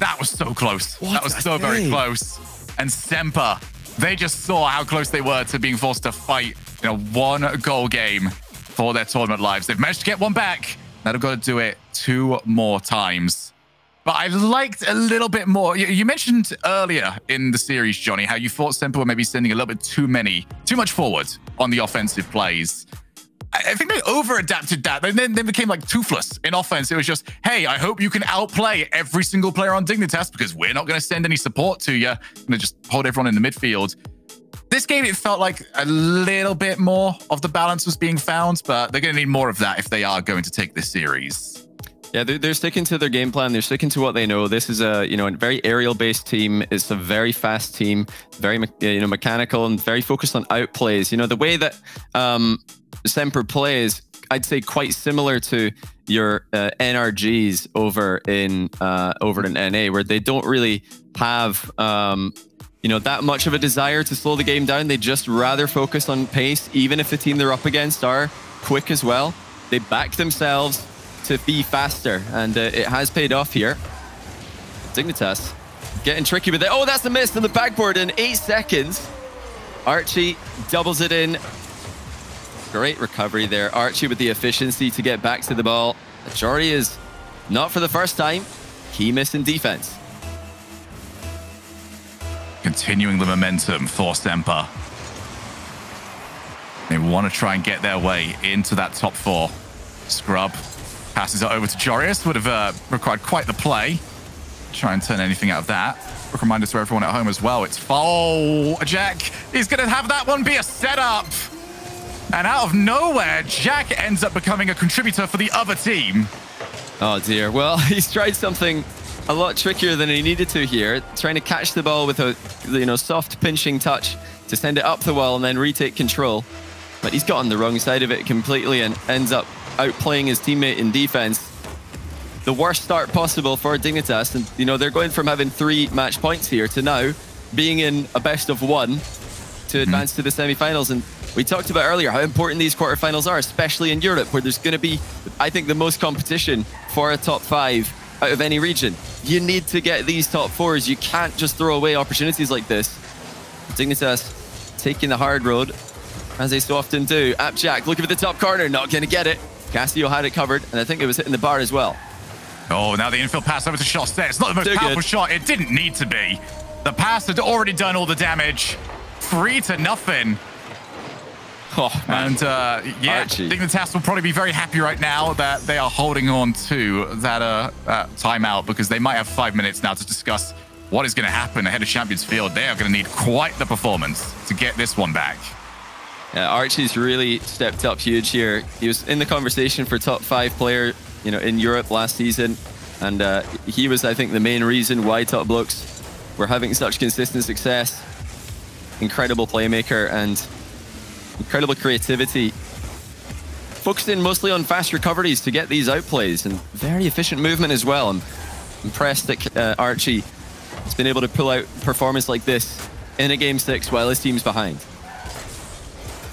That was so close. That was so very close. And SMPR, they just saw how close they were to being forced to fight in a one-goal game for their tournament lives. They've managed to get one back. Now they've got to do it 2 more times. But I liked a little bit more. You mentioned earlier in the series, Johnny, how you thought SMPR were maybe sending a little bit too much forward on the offensive plays. I think they over-adapted that. Then they became like toothless in offense. It was just, hey, I hope you can outplay every single player on Dignitas because we're not going to send any support to you. We're going to just hold everyone in the midfield. This game, it felt like a little bit more of the balance was being found, but they're going to need more of that if they are going to take this series. Yeah, they're sticking to their game plan. They're sticking to what they know. This is a a very aerial-based team. It's a very fast team, very mechanical and very focused on outplays. The way that SMPR plays, I'd say quite similar to your NRGs over in NA, where they don't really have that much of a desire to slow the game down. They just rather focus on pace, even if the team they're up against are quick as well. They back themselves to be faster, and it has paid off here. Dignitas getting tricky with it. Oh, that's a miss on the backboard in 8 seconds. Archie doubles it in. Great recovery there. Archie with the efficiency to get back to the ball. Jordi is not for the first time. Key miss in defense. Continuing the momentum for SMPR. They want to try and get their way into that top 4. Scrub passes it over to Jarius. Would have required quite the play. try and turn anything out of that. Quick reminder to everyone at home as well. It's Jack. He's going to have that one be a setup. And out of nowhere, Jack ends up becoming a contributor for the other team. Oh, dear. Well, he's tried something a lot trickier than he needed to here. Trying to catch the ball with a soft pinching touch to send it up the wall and then retake control. But he's got on the wrong side of it completely and ends up outplaying his teammate in defense. The worst start possible for Dignitas. And, they're going from having 3 match points here to now being in a best of 1 to advance to the semi-finals. And we talked about earlier how important these quarterfinals are, especially in Europe, where there's going to be, I think, the most competition for a top 5 out of any region. You need to get these top 4s. You can't just throw away opportunities like this. Dignitas taking the hard road, as they so often do. Jack looking for the top corner, not going to get it. Casio had it covered, and I think it was hitting the bar as well. Oh, now the infield pass over to Chaussette. It's not the most powerful shot. It didn't need to be. The pass had already done all the damage. 3-0. Oh, man. And yeah, Dignitas will probably be very happy right now that they are holding on to that timeout, because they might have 5 minutes now to discuss what is going to happen ahead of Champions Field. They are going to need quite the performance to get this one back. Yeah, Archie's really stepped up huge here. He was in the conversation for top 5 player, in Europe last season, and he was, I think, the main reason why Top Blokes were having such consistent success. Incredible playmaker and incredible creativity. Focusing mostly on fast recoveries to get these outplays, and very efficient movement as well. I'm impressed that Archie has been able to pull out performance like this in a Game 6 while his team's behind.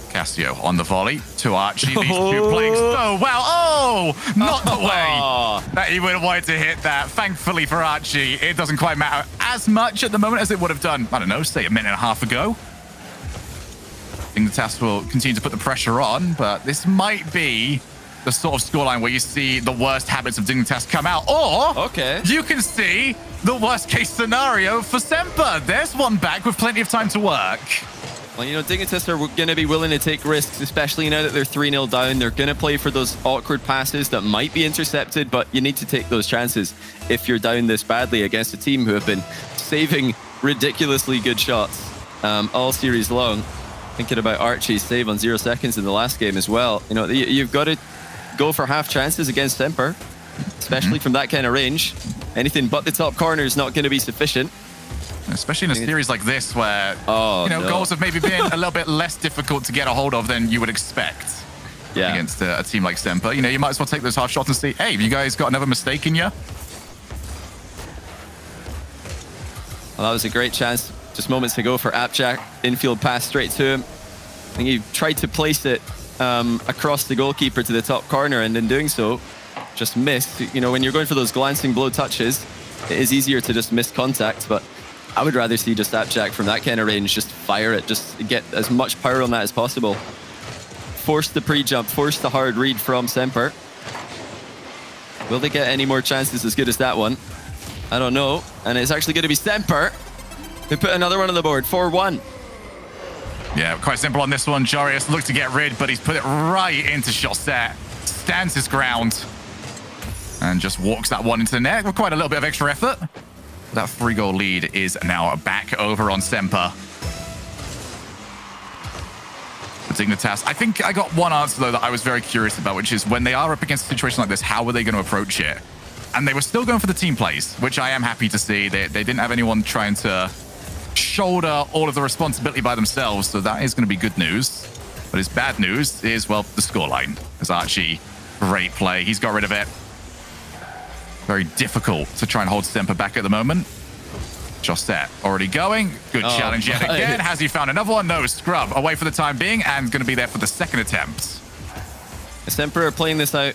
Casio on the volley to Archie. These two playing so well. Oh, not the way that he would have wanted to hit that. Thankfully for Archie, it doesn't quite matter as much at the moment as it would have done, I don't know, say a minute and a half ago. I think the task will continue to put the pressure on, but this might be the sort of scoreline where you see the worst habits of Dignitas come out, or you can see the worst case scenario for SMPR. There's one back with plenty of time to work. Well, Dignitas are going to be willing to take risks, especially now that they're 3-0 down. They're going to play for those awkward passes that might be intercepted, but you need to take those chances if you're down this badly against a team who have been saving ridiculously good shots all series long. Thinking about Archie's save on 0 seconds in the last game as well. You've got to go for half chances against SMPR, especially from that kind of range. Anything but the top corner is not going to be sufficient. Especially in a series like this where, goals have maybe been a little bit less difficult to get a hold of than you would expect against a team like SMPR. You might as well take those half shots and see, hey, have you guys got another mistake in you? Well, that was a great chance just moments ago for Jack. Infield pass straight to him. I think he tried to place it across the goalkeeper to the top corner, and in doing so, just missed. When you're going for those glancing blow touches, it is easier to just miss contact, but I would rather see just Jack from that kind of range just fire it, just get as much power on that as possible. Force the pre-jump, force the hard read from SMPR. Will they get any more chances as good as that one? I don't know. And it's actually going to be SMPR who put another one on the board, 4-1. Yeah, quite simple on this one. Jarius looked to get rid, but he's put it right into Chaussette. Stands his ground and just walks that one into the net with quite a little bit of extra effort. That 3-goal lead is now back over on SMPR. Dignitas. I think I got one answer, though, that I was very curious about, which is when they are up against a situation like this, how were they going to approach it? And they were still going for the team plays, which I am happy to see. They didn't have anyone trying to shoulder all of the responsibility by themselves, so that is going to be good news. But his bad news is, well, the scoreline. As Archie, great play. He's got rid of it. Very difficult to try and hold SMPR back at the moment. Chaussette already going. Good challenge yet again. Has he found another one? No, Scrub away for the time being and going to be there for the second attempt. SMPR are playing this out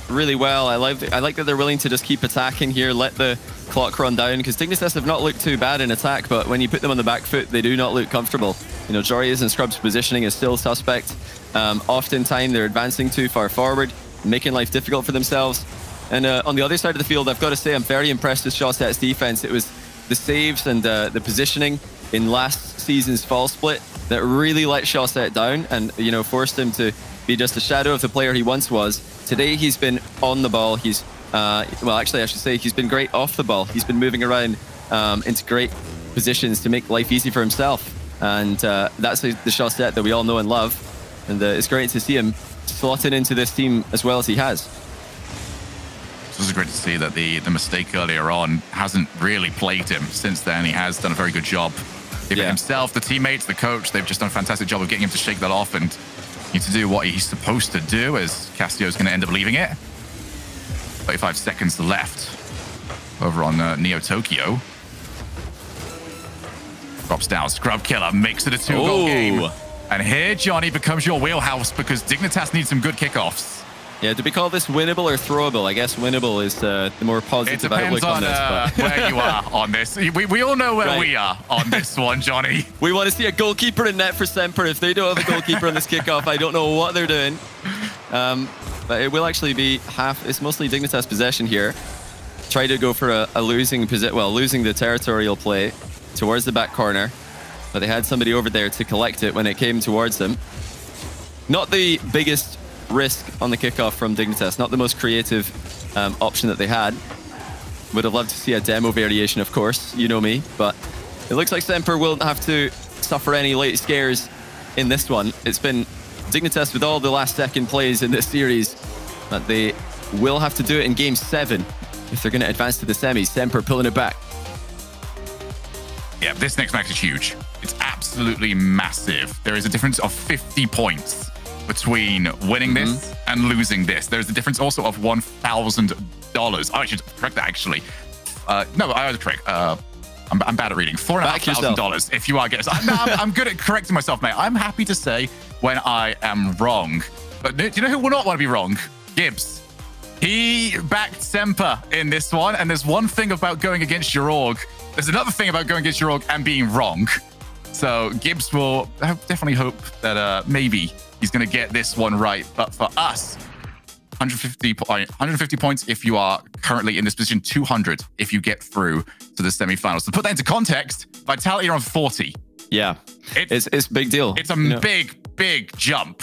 really well. I like that they're willing to just keep attacking here, let the clock run down, because Dignitas have not looked too bad in attack, but when you put them on the back foot, they do not look comfortable. Joria's and Scrub's positioning is still suspect. Oftentimes, they're advancing too far forward, making life difficult for themselves. And on the other side of the field, I've got to say, I'm very impressed with Chaussette's defense. It was the saves and the positioning in last season's fall split that really let Chaussette down and, forced him to be just a shadow of the player he once was. Today, he's been on the ball. He's Well, actually, I should say he's been great off the ball. He's been moving around into great positions to make life easy for himself. And that's the shot set that we all know and love. And it's great to see him slotting into this team as well as he has. It's also great to see that the mistake earlier on hasn't really plagued him since then. He has done a very good job. Himself, the teammates, the coach, they've just done a fantastic job of getting him to shake that off and need to do what he's supposed to do, as Cassio's going to end up leaving it. 35 seconds left over on Neo Tokyo. Drops down, Scrub Killer makes it a 2-goal game. And here, Johnny, becomes your wheelhouse because Dignitas needs some good kickoffs. Yeah, do we call this winnable or throwable? I guess winnable is the more positive outlook on this. It depends on where you are on this. We all know where we are on this one, Johnny. We want to see a goalkeeper in net for SMPR. If they don't have a goalkeeper on this kickoff, I don't know what they're doing. But it will actually be half. It's mostly Dignitas possession here. Try to go for a losing position. Well, losing the territorial play towards the back corner. But they had somebody over there to collect it when it came towards them. Not the biggest risk on the kickoff from Dignitas. Not the most creative option that they had. Would have loved to see a demo variation, of course. You know me. But it looks like SMPR won't have to suffer any late scares in this one. It's been Dignitas with all the last-second plays in this series. But they will have to do it in Game 7 if they're going to advance to the semis. SMPR pulling it back. Yeah, this next match is huge. It's absolutely massive. There is a difference of 50 points between winning this and losing this. There's a difference also of $1,000. I should correct that, actually. No, I was correct. I'm bad at reading. $4,500 if you are guessing. I'm good at correcting myself, mate. I'm happy to say when I am wrong. But do you know who will not want to be wrong? Gibbs. He backed SMPR in this one, and there's one thing about going against your org. There's another thing about going against your org and being wrong. So Gibbs will definitely hope that maybe he's going to get this one right. But for us, 150 points if you are currently in this position, 200 if you get through to the semifinals. To put that into context, Vitality are on 40. Yeah, it's a big deal. It's a big jump.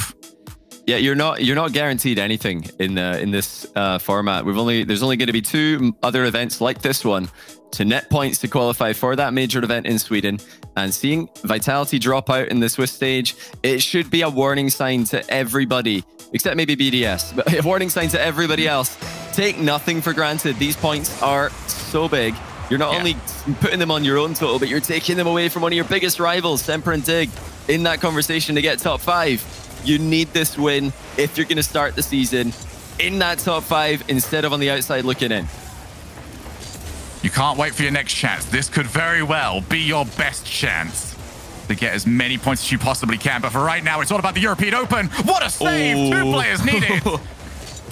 Yeah, you're not guaranteed anything in this format. There's only going to be 2 other events like this one to net points to qualify for that major event in Sweden. And seeing Vitality drop out in the Swiss stage, it should be a warning sign to everybody, except maybe BDS, but a warning sign to everybody else. Take nothing for granted. These points are so big. You're not only putting them on your own total, but you're taking them away from one of your biggest rivals, SMPR and Dig, in that conversation to get top 5. You need this win if you're going to start the season in that top 5 instead of on the outside looking in. You can't wait for your next chance. This could very well be your best chance to get as many points as you possibly can. But for right now, it's all about the European Open. What a save! 2 players needed.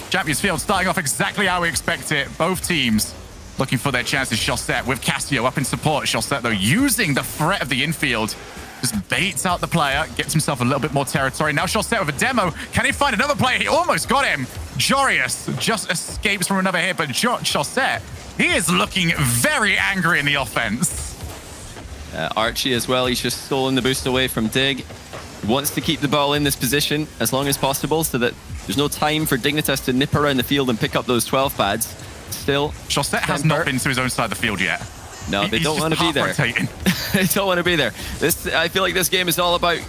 Champions Field starting off exactly how we expect it. Both teams looking for their chances. Chaussette with Cassio up in support. Chaussette, though, using the threat of the infield. Just baits out the player, gets himself a little bit more territory. Now Chaussette with a demo. Can he find another player? He almost got him. Jorius just escapes from another hit, but Chaussette, he is looking very angry in the offense. Archie as well. He's just stolen the boost away from Dig. He wants to keep the ball in this position as long as possible so that there's no time for Dignitas to nip around the field and pick up those 12 pads. Still, Chaussette has not been to his own side of the field yet. No, they don't want to be there. They don't want to be there. I feel like this game is all about,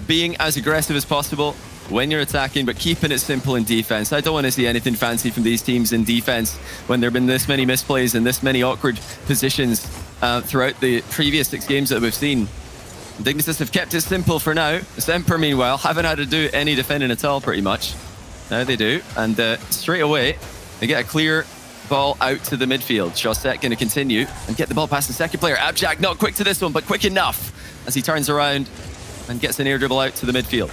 being as aggressive as possible when you're attacking, but keeping it simple in defense. I don't want to see anything fancy from these teams in defense when there have been this many misplays and this many awkward positions throughout the previous 6 games that we've seen. Dignitas have kept it simple for now. SMPR, meanwhile, haven't had to do any defending at all, pretty much. Now they do, and straight away, they get a clear ball out to the midfield. Chaussette going to continue and get the ball past the second player. Abjak not quick to this one, but quick enough as he turns around and gets an air dribble out to the midfield.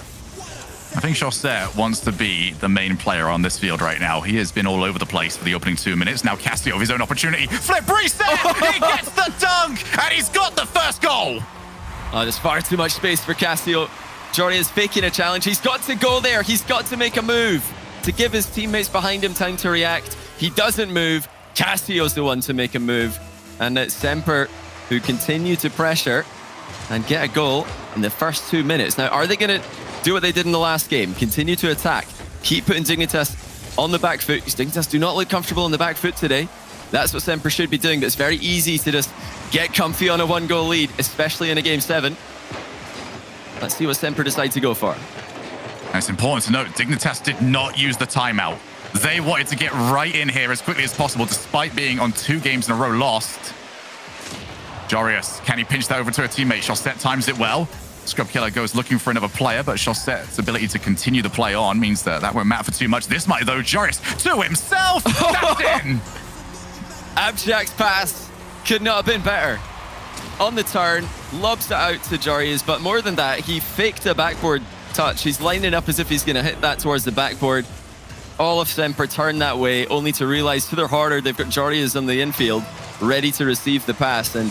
I think Chaussette wants to be the main player on this field right now. He has been all over the place for the opening 2 minutes. Now Cassio, his own opportunity. Flip reset! He gets the dunk! And he's got the first goal! Oh, there's far too much space for Cassio. Jordan is faking a challenge. He's got to go there. He's got to make a move to give his teammates behind him time to react. He doesn't move. Cassio's the one to make a move. And it's SMPR who continue to pressure and get a goal in the first 2 minutes. Now, are they going to do what they did in the last game? Continue to attack. Keep putting Dignitas on the back foot. Dignitas do not look comfortable on the back foot today. That's what SMPR should be doing, but it's very easy to just get comfy on a 1-goal lead, especially in a Game 7. Let's see what SMPR decide to go for. And it's important to note, Dignitas did not use the timeout. They wanted to get right in here as quickly as possible, despite being on 2 games in a row lost. Jorius, can he pinch that over to a teammate? Chaussette times it well. Scrub Killer goes looking for another player, but Chaussette's ability to continue the play on means that won't matter for too much. This might, though. Jorius to himself. That's in. Abjack's pass could not have been better. On the turn, lobs it out to Jorius, but more than that, he faked a backboard touch. He's lining up as if he's going to hit that towards the backboard. All of SMPR turn that way, only to realize to their horror they've got Jorius on the infield, ready to receive the pass, and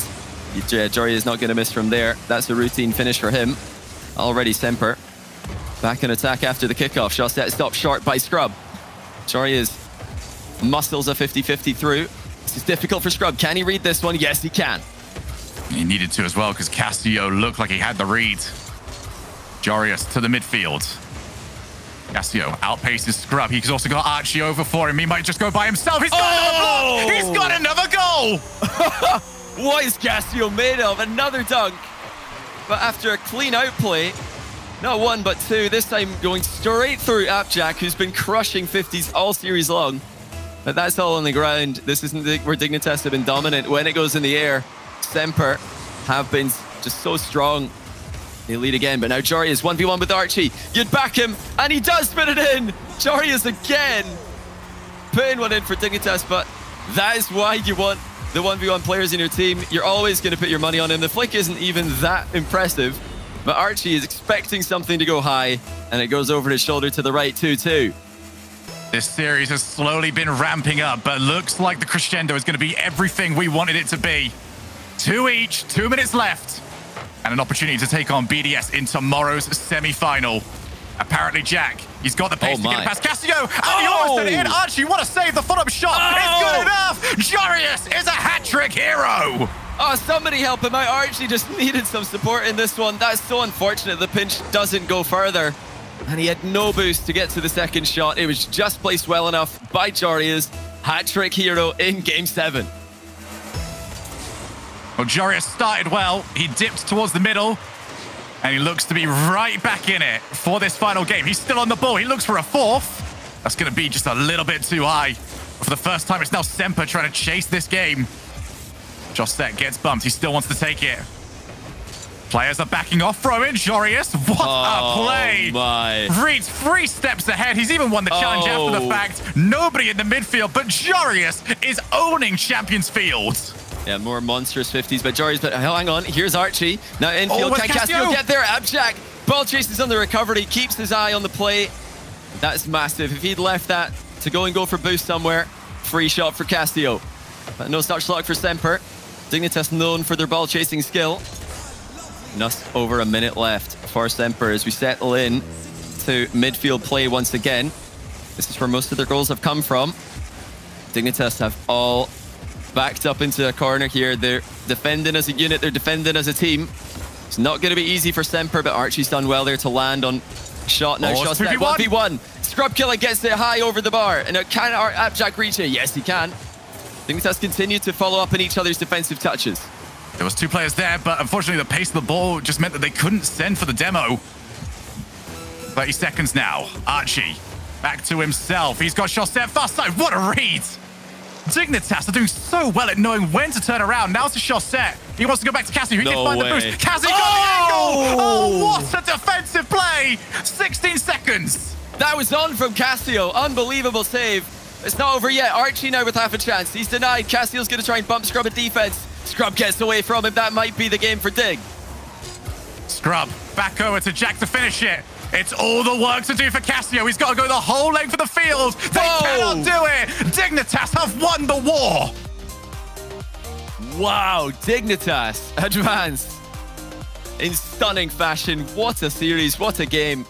Jorius is not going to miss from there. That's a routine finish for him. Already SMPR back in attack after the kickoff. Chaussette stopped short by Scrub. Jorius muscles a 50-50 through. This is difficult for Scrub. Can he read this one? Yes, he can. He needed to as well, because Casio looked like he had the read. Jorius to the midfield. Casio outpaces Scrub. He's also got Archie over for him. He might just go by himself. He's got another block. He's got another goal. What is Casio made of? Another dunk. But after a clean outplay, not 1, but 2, this time going straight through Abjack, who's been crushing 50s all series long. But that's all on the ground. This isn't where Dignitas have been dominant. When it goes in the air, SMPR have been just so strong. They lead again, but now Jorius 1v1 with Archie. You'd back him, and he does spin it in. Jorius again putting one in for Dignitas, but that is why you want the 1v1 players in your team. You're always going to put your money on him. The flick isn't even that impressive, but Archie is expecting something to go high, and it goes over his shoulder to the right, 2-2. This series has slowly been ramping up, but looks like the crescendo is going to be everything we wanted it to be. 2 each, 2 minutes left, and an opportunity to take on BDS in tomorrow's semi-final. Apparently, Jack, he's got the pace to get past Casio, and he almost did it in. Archie, what a save. The follow-up shot is good enough. Jorius is a hat-trick hero. Oh, somebody help him out. Archie just needed some support in this one. That's so unfortunate. The pinch doesn't go further, and he had no boost to get to the second shot. It was just placed well enough by Jorius. Hat-trick hero in Game 7. Well, Jorius started well. He dipped towards the middle, and he looks to be right back in it for this final game. He's still on the ball. He looks for a 4th. That's going to be just a little bit too high. For the first time, it's now SMPR trying to chase this game. Chaussette gets bumped. He still wants to take it. Players are backing off. Throw in Jorius. What a play. My. Reed's 3 steps ahead. He's even won the challenge after the fact. Nobody in the midfield, but Jorius is owning Champions Field. Yeah, more monstrous 50s, but Jorius, but hang on, here's Archie. Now infield, can Casio get there? Abjack, ball chases on the recovery, keeps his eye on the play. That's massive. If he'd left that to go for boost somewhere, free shot for Casio. But no such luck for SMPR. Dignitas known for their ball chasing skill. Just over a minute left for SMPR as we settle in to midfield play once again. This is where most of their goals have come from. Dignitas have all backed up into a corner here. They're defending as a unit. They're defending as a team. It's not going to be easy for SMPR, but Archie's done well there to land on shot. Now shot's 1v1. Scrub Killer gets it high over the bar. And can Abjack reach it? Yes, he can. Dignitas continue to follow up on each other's defensive touches. There was 2 players there, but unfortunately the pace of the ball just meant that they couldn't send for the demo. 30 seconds now. Archie back to himself. He's got Chaussette fast side. What a read. Dignitas are doing so well at knowing when to turn around. Now to Chaussette. He wants to go back to Cassie. He can find the boost. Cassie got the angle. Oh, what a defensive play. 16 seconds. That was on from Casio. Unbelievable save. It's not over yet. Archie now with half a chance. He's denied. Casio's going to try and bump Scrub at defense. Scrub gets away from him. That might be the game for Dig. Scrub back over to Jack to finish it. It's all the work to do for Casio. He's got to go the whole length of the field. They cannot do it. Dignitas have won the war. Wow, Dignitas advanced in stunning fashion. What a series, what a game.